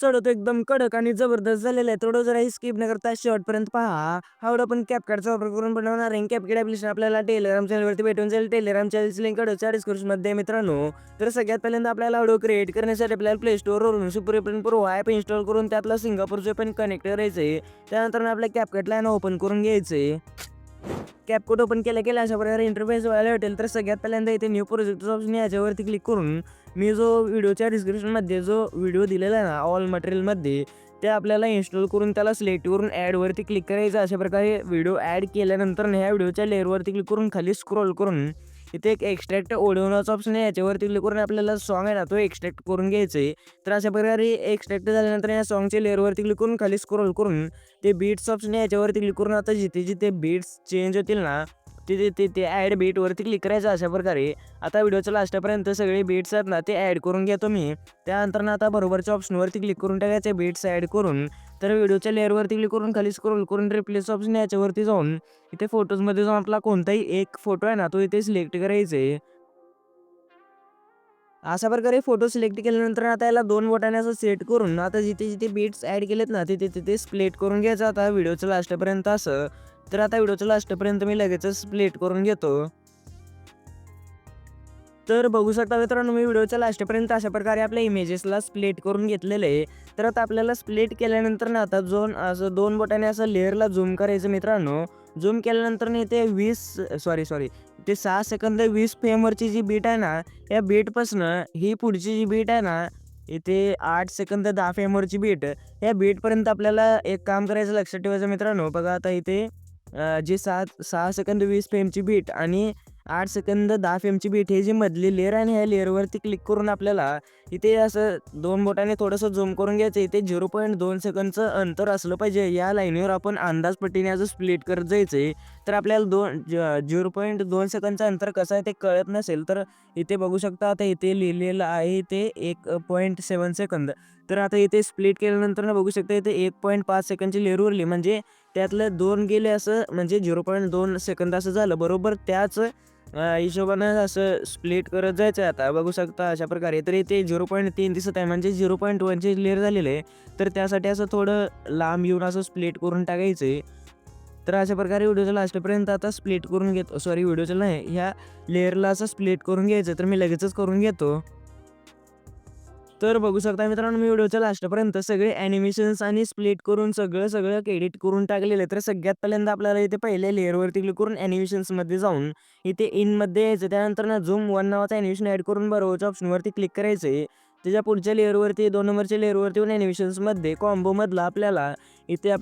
चढवतो एकदम कडक आणि जबरदस्त झालेला आहे. थोडं जरा स्किप न करता शेवटपर्यंत पहा. हा पण कॅपकटचा वापर करून बनवणार आहे. कॅपकट ॲप्लिकेशन आपल्याला टेलिग्राम चॅनलवरती भेटून जाईल. टेलिग्राम चॅनलची लिंक च्या डिस्क्रिप्शनमध्ये मित्रांनो. तर सगळ्यात पहिल्यांदा आपल्याला ऑडिओ क्रिएट करण्यासाठी आपल्याला प्ले स्टोअरवरून सुपर प्रो ॲप इन्स्टॉल करून त्यातला सिंगापूरचे पण कनेक्ट करायचं आहे. त्यानंतर आपल्या कॅपकटला ओपन करून घ्यायचं आहे. कॅपकट ओपन केल्या अशा प्रकारे इंटरफेस व्हायला भेटेल. तर सगळ्यात पहिल्यांदा इथे न्यू प्रोजेक्टचा ऑप्शन याच्यावरती क्लिक करून मी जो व्हिडिओच्या डिस्क्रिप्शनमध्ये जो व्हिडिओ दिलेला आहे ना ऑल मटेरियलमध्ये ते आपल्याला इन्स्टॉल करून त्याला सिलेक्ट करून ॲडवरती क्लिक करायचं. अशा प्रकारे व्हिडिओ ॲड केल्यानंतर ह्या व्हिडिओच्या लेअरवरती क्लिक करून खाली स्क्रोल करून इथे एक एक्स्ट्रॅक्ट ऑडिओ नावाचा ऑप्शन आहे. याच्यावरती क्लिक करून आपल्याला सॉन्ग आहे ना तो एक्स्ट्रॅक्ट करून घ्यायचं आहे. तर अशा प्रकारे एक्स्ट्रॅक्ट झाल्यानंतर या सॉन्गच्या लेअरवरती क्लिक करून खाली स्क्रोल करून ते बीट्स ऑप्शन आहे याच्यावरती क्लिक करून आता जिथे बीट्स चेंज होतील ना ते ॲड बीटवरती क्लिक करायचं. अशा प्रकारे आता व्हिडिओच्या लास्टपर्यंत सगळे बीट्स आहेत ना ते ॲड करून घेतो मी. त्यानंतर आता बरोबरच्या ऑप्शनवरती क्लिक करून टाकायचे बीट्स ॲड करून. तर व्हिडिओच्या लेअरवरती क्लिक करून खाली स्क्रोल करून रिप्लेस ऑप्शन याच्यावरती जाऊन इथे फोटोजमध्ये जाऊन आपला कोणताही एक फोटो आहे ना तो इथे सिलेक्ट करायचा आहे. अशा प्रकारे फोटो सिलेक्ट केल्यानंतर आता याला 2 बोटाने असं सेट करून आता जिथे बीट्स ॲड केलेत ना तिथे स्प्लिट करून घ्यायचं आता व्हिडिओच्या लास्टपर्यंत असं. तर आता व्हिडिओच्या लास्टपर्यंत मी लगेचच स्प्लिट करून घेतो. तर बघू शकता मित्रांनो मी व्हिडिओच्या लास्टपर्यंत अशा प्रकारे आपल्या इमेजेसला स्प्लिट करून घेतलेलं आहे. तर आता आपल्याला स्प्लिट केल्यानंतर ना आता असं 2 बोटाने असं लेअरला झूम करायचं मित्रांनो. झूम केल्यानंतर ते 6 सेकंद 20 फ्रेमवरची जी बीट आहे ना या बीटपासनं ही पुढची जी बीट आहे ना इथे 8 सेकंद 10 फ्रेमवरची बीट या बीटपर्यंत आपल्याला एक काम करायचं लक्षात ठेवायचं मित्रांनो. बघा आता इथे जी 6 सेकंद 20 फ्रेमची बीट आणि 8 सेकंद 10 फ्रेमची बीट हे जी मधली लेअर आहे आणि ह्या लेअरवरती क्लिक करून आपल्याला इथे असं 2 बोटाने थोडंसं झूम करून घ्यायचं. इथे 0.2 सेकंदचं अंतर असलं पाहिजे. या लाईनीवर आपण अंदाजपट्टीने असं स्प्लिट करत जायचं आहे. तर आपल्याला 0.2 सेकंदचं अंतर कसं आहे ते कळत नसेल तर इथे बघू शकता आता इथे लिहिलेलं आहे ते 1.7 सेकंद. तर आता इथे स्प्लिट केल्यानंतर बघू शकता इथे 1.5 सेकंदची लेअर उरली म्हणजे त्यातलं 2 गेले असं म्हणजे 0.2 सेकंद असं झालं. बरोबर त्याच हिशोबानं असं स्प्लिट करत जायचं आहे. आता बघू शकता अशा प्रकारे तर इथे 0.3 दिसत आहे म्हणजे 0.1ची लेअर झालेली आहे. तर त्यासाठी असं थोडं लांब येऊन असं स्प्लिट करून टाकायचं आहे. तर अशा प्रकारे व्हिडिओच्या लास्टपर्यंत आता स्प्लिट करून घेतो व्हिडिओच्या नाही ह्या लेअरला असं स्प्लिट करून घ्यायचं. तर मी लगेचच करून घेतो. तर बघू शकता मित्रांनो मी व्हिडिओच्या लास्टपर्यंत सगळे ॲनिमेशन्स आणि स्प्लिट करून सगळं एडिट करून टाकलेलं आहे. तर सगळ्यात पहिल्यांदा आपल्याला इथे पहिल्या लेअरवरती क्लिक करून ॲनिमेशन्समध्ये जाऊन इथे इनमध्ये यायचं. त्यानंतर झूम 1 नावाचं ॲनिमेशन ॲड करून बरोबरच्या ऑप्शनवरती क्लिक करायचं आहे. त्याच्या पुढच्या लेअरवरती 2 नंबरच्या लेअरवरती येऊन ॲनिमेशन्समध्ये कॉम्बोमधला आपल्याला इथे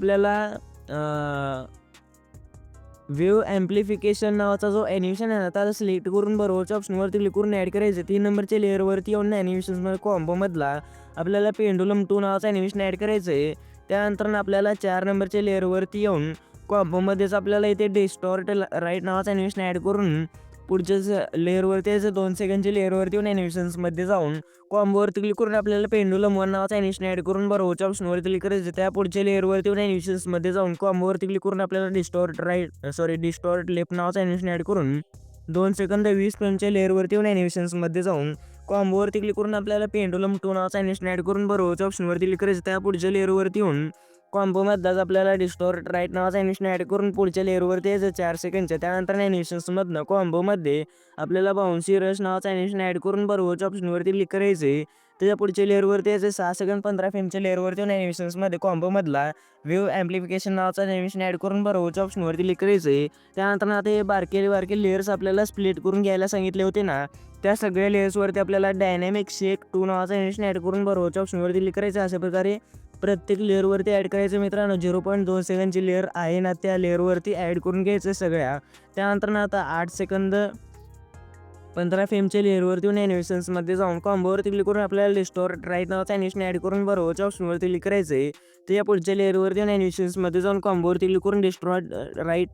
व्ह्यू ॲम्प्लिफिकेशन नावाचा जो ॲनिमेशन आहे ना त्याला सिलेक्ट करून बरोबरच्या ऑप्शनवरती क्लिक करून ॲड करायचं. 3 नंबरच्या लेअरवरती येऊन ॲनिमेशन्समध्ये कॉम्बोमधला आपल्याला पेंडुलम 2 नावाचं ॲनिमेशन ॲड करायचं आहे. त्यानंतर आपल्याला 4 नंबरच्या लेअरवरती येऊन कॉम्बोमध्येच आपल्याला इथे डिस्टॉर्ट राईट नावाचं ॲनिमेशन ॲड करून पुढच्याच लेअरवरती यायचं 2 सेकंडच्या लेअरवरती येऊन ॲनिमेशन्समध्ये जाऊन कॉम्बोवरती क्लिक करून आपल्याला पेंडुलम 1 नावाचं ॲनिमेशन ॲड करून बरोबरच्या ऑप्शनवरती क्लिक करायचं. त्या पुढच्या लेअरवरती येऊन ॲनिमेशन्समध्ये जाऊन कॉम्बोवरती क्लिक करून आपल्याला डिस्टॉर्ट लेफ्ट नावाचं ॲनिमेशन ॲड करून 2 सेकंद 20 फ्रेमच्या लेअरवरती येऊन ॲनिमेशन्समध्ये जाऊन कॉम्बोवरती क्लिक करून आपल्याला पेंडुलम 2 नावाचं ॲनिमेशन ॲड करून बरोबरच्या ऑप्शनवरती क्लिक करायचं. त्या पुढच्या लेअरवरती येऊन कॉम्बोमधलाच आपल्याला डिस्टॉर्ट राईट नावाचं ॲनिमेशन ॲड करून पुढच्या लेअरवरती यायचं 4 सेकंडच्या. त्यानंतर ॲनिमेशन्समधनं कॉम्बोमध्ये आपल्याला बाउन्सी रश नावाचं ॲनिमेशन ॲड करून बरोबरच्या ऑप्शनवरती क्लिक करायचं आहे. त्याच्या पुढच्या लेअरवरती यायचं 6 सेकंद 15 फ्रेमच्या लेअरवरती येऊन ॲनिमेशन्समध्ये कॉम्बोमधला व्ह्यू ॲम्प्लिफिकेशन नावाचं ॲनिमेशन ॲड करून बरोबरच्या ऑप्शनवरती क्लिक करायचं आहे. त्यानंतर आता हे बारके लेयर्स आपल्याला स्प्लिट करून घ्यायला सांगितले होते ना त्या सगळ्या लेयर्सवरती आपल्याला डायनॅमिक शेक 2 नावाचं ॲनिमेशन ॲड करून बरोबरच्या ऑप्शनवरती क्लिक करायचं. अशा प्रकारे प्रत्येक लेअरवरती ॲड करायचं मित्रांनो. 0.2 सेकंदची लेअर आहे ना त्या लेअरवरती ॲड करून घ्यायचं सगळ्या. त्यानंतर आता 8 सेकंद 15 फ्रेमच्या लेअरवरती येऊन ॲनिमेशन्समध्ये जाऊन कॉम्बोवरती क्लिक करून आपल्याला डिस्टॉर्ट राईट नावाचं ॲनिमेशन ॲड करून बरोबरच्या ऑप्शनवरती क्लिक करायचं आहे. त्या पुढच्या लेअरवरती येऊन ॲनिमेशन्समध्ये जाऊन कॉम्बोवरती क्लिक करून डिस्टॉर्ट राईट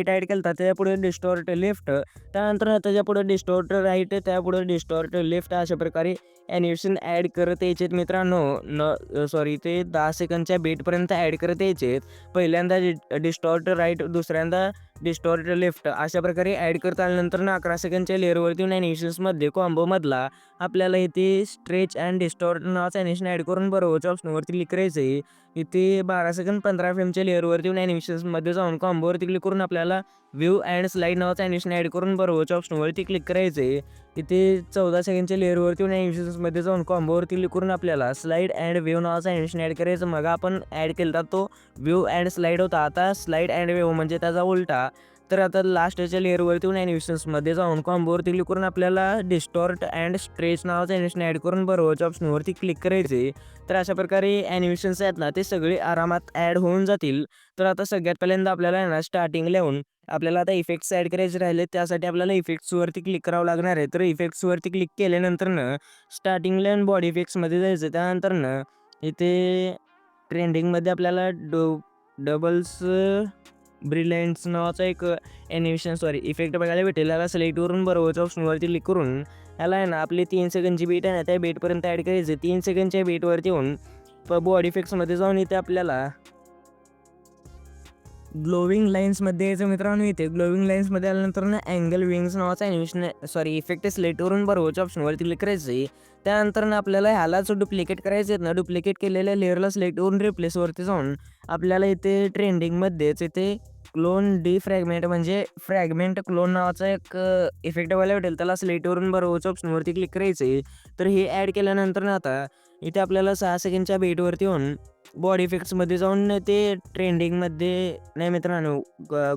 ॲड केलं तर त्यापुढे डिस्टॉर्ट लेफ्ट त्यानंतर त्याच्यापुढे डिस्टॉर्ट राईट त्यापुढे डिस्टॉर्ट लेफ्ट अशा प्रकारे ॲनिमेशन ॲड करत यायचे मित्रांनो. ते 10 सेकंदच्या बीटपर्यंत ॲड करत यायचे. पहिल्यांदा डिस्टॉर्ट राईट दुसऱ्यांदा डिस्टॉर्ट लेफ्ट अशा प्रकारे ॲड करत आल्यानंतर 11 सेकंडच्या लेअरवरती येऊन ॲनिमेशन्समध्ये कॉम्बोमधला आपल्याला इथे स्ट्रेच अँड डिस्टॉर्ट नावाचं ॲनिमेशन ॲड करून बरोबरच्या ऑप्शनवरती क्लिक करायचं आहे. इथे 12 सेकंड 15 फ्रेमच्या लेअरवरती येऊन ॲनिमेशन्समध्ये जाऊन कॉम्बोवरती क्लिक करून आपल्याला व्ह्यू अँड स्लाईड नावाचं ॲनिमेशन ॲड करून बरोबरच्या ऑप्शनवरती क्लिक करायचं आहे. इथे 14 सेकंडच्या लेअरवरती येऊन ॲनिमेशन्समध्ये जाऊन कॉम्बोवरती क्लिक करून आपल्याला स्लाईड अँड व्ह्यू नावाचं ॲनिमेशन ॲड करायचं. मग आपण ॲड केला तो व्ह्यू अँड स्लाईड होता, आता स्लाईड अँड व्ह्यू म्हणजे त्याचा उलटा. तर आता लास्टच्या लेअरवरती येऊन ॲनिमेशन्समध्ये जाऊन कॉम्बोवरती क्लिक करून आपल्याला डिस्टॉर्ट अँड स्ट्रेच नावाचं ॲनिमेशन ॲड करून बरोबरच्या ऑप्शनवरती क्लिक करायचे. तर अशा प्रकारे ॲनिमेशन्स आहेत ना ते सगळे आरामात ॲड होऊन जातील. तर आता सगळ्यात पहिल्यांदा आपल्याला आहे ना स्टार्टिंगला येऊन आपल्याला आता इफेक्ट्स ॲड करायचे राहिले, त्यासाठी आपल्याला इफेक्ट्सवरती क्लिक करावं लागणार आहे. तर इफेक्ट्सवरती क्लिक केल्यानंतरनं स्टार्टिंगला आणि बॉडी इफेक्ट्समध्ये जायचं. त्यानंतरनं इथे ट्रेंडिंगमध्ये आपल्याला डबल्स ब्रिलियंट्स नावाचा एक इफेक्ट बघायला भेटेल. याला सिलेक्ट करून बरोबरच्या ऑप्शनवरती क्लिक करून याला आहे ना आपली 3 सेकंडची बीट आहे ना त्या बीटपर्यंत ॲड करायचं. 3 सेकंडच्या बीटवरती येऊन बॉडी इफेक्ट्समध्ये जाऊन इथे आपल्याला ग्लोविंग लाईन्समध्ये यायचं मित्रांनो. इथे ग्लोविंग लाईन्समध्ये आल्यानंतर ना अँगल विंग्स नावाचा इफेक्ट सिलेक्ट करून बरोबरच्या ऑप्शनवरती क्लिक करायचं आहे. त्यानंतर ना आपल्याला ह्यालाच डुप्लिकेट करायचे आहेत ना, डुप्लिकेट केलेल्या लेअरला सिलेक्ट करून रिप्लेसवरती जाऊन आपल्याला इथे ट्रेंडिंगमध्येच इथे क्लोन डिफ्रॅगमेंट म्हणजे फ्रॅगमेंट क्लोन नावाचा एक इफेक्ट बघायला भेटेल. त्याला सिलेक्ट करून बरोबरच्या ऑप्शनवरती क्लिक करायचं आहे. तर हे ॲड केल्यानंतर ना आता इथे आपल्याला 6 सेकंडच्या बीटवरती येऊन बॉडी इफेक्ट्समध्ये जाऊन ते ट्रेंडिंगमध्ये नाही मित्रांनो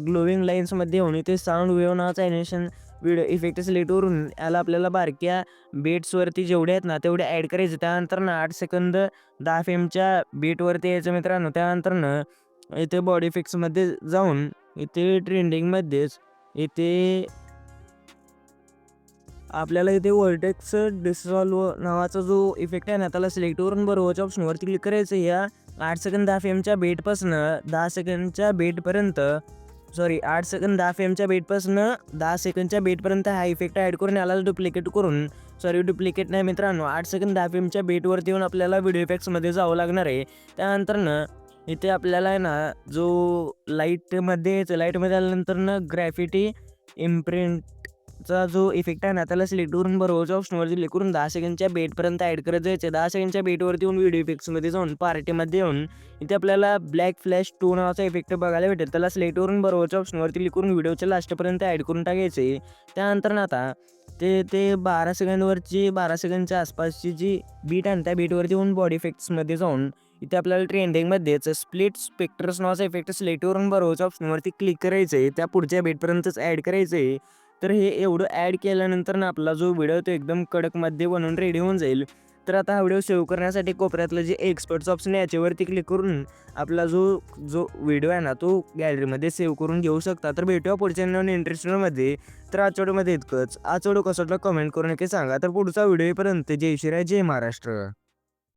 ग्लोविंग लाईन्समध्ये येऊन इथे साऊंड वेव्ह नावाचा ॲनिमेशन व्हिडिओ इफेक्ट सिलेक्ट करून याला आपल्याला बारक्या बीट्सवरती जेवढे आहेत ना तेवढे ॲड करायचे. त्यानंतर ना 8 सेकंद 10 फ्रेमच्या बीटवरती यायचं मित्रांनो. त्यानंतरनं इथे बॉडी इफेक्ट्समध्ये जाऊन इथे ट्रेंडिंगमध्येच इथे आपल्याला इथे व्हर्टेक्स डिसॉल्व नावाचा जो इफेक्ट आहे ना त्याला सिलेक्ट करून बरोबरच्या ऑप्शनवरती क्लिक करायचं. या 8 सेकंद 10 फ्रेमच्या बीटपासनं 10 सेकंडच्या बीटपर्यंत 8 सेकंद 10 फ्रेमच्या बीटपासनं 10 सेकंडच्या बीटपर्यंत हा इफेक्ट ॲड करून याला डुप्लिकेट करून डुप्लिकेट नाही मित्रांनो 8 सेकंद 10 फ्रेमच्या बीटवरती येऊन आपल्याला व्हिडिओ इफेक्ट्समध्ये जावं लागणार आहे. त्यानंतरनं इथे आपल्याला आहे ना जो लाईटमध्ये आल्यानंतरनं ग्रॅफिटी इम्प्रिंटचा जो इफेक्ट आहे ना त्याला सिलेक्ट करून बरोबरच्या ऑप्शनवरती क्लिक करून 10 सेकंडच्या बीटपर्यंत ॲड करत जायचं. 10 सेकंडच्या बीटवरती येऊन व्हिडिओ इफेक्ट्समध्ये जाऊन पार्टीमध्ये येऊन इथे आपल्याला ब्लॅक फ्लॅश 2 नावाचा इफेक्ट बघायला भेटेल. त्याला सिलेक्ट करून बरोबरच्या ऑप्शनवरती क्लिक करून व्हिडिओच्या लास्टपर्यंत ॲड करून टाकायचे. त्यानंतर आता ते 12 सेकंडच्या आसपासची जी बीट आहे त्या बीटवरती येऊन बॉडी इफेक्ट्समध्ये जाऊन इथे आपल्याला ट्रेंडिंगमध्येच स्प्लिट स्पेक्ट्रस नावाचा इफेक्ट सिलेक्ट करून बरोबरच्या ऑप्शनवरती क्लिक करायचं आहे. त्या पुढच्या बीटपर्यंतच ॲड करायचं आहे. तर हे एवढं ॲड केल्यानंतर ना आपला जो व्हिडिओ तो एकदम कडकमध्ये बनवून रेडी होऊन जाईल. तर आता हा व्हिडिओ सेव्ह करण्यासाठी कोपऱ्यातलं जे एक्सपर्ट्स ऑप्शन आहे याच्यावरती क्लिक करून आपला जो व्हिडिओ आहे ना तो गॅलरीमध्ये सेव्ह करून घेऊ शकता. तर भेटूया पुढच्या नवीन इंटरेस्टमध्ये. तर आजच्या इतकंच. आज व्हिडिओ कसं वाटलं कमेंट करून नक्की सांगा. तर पुढचा व्हिडिओपर्यंत जय श्रीराय जय महाराष्ट्र.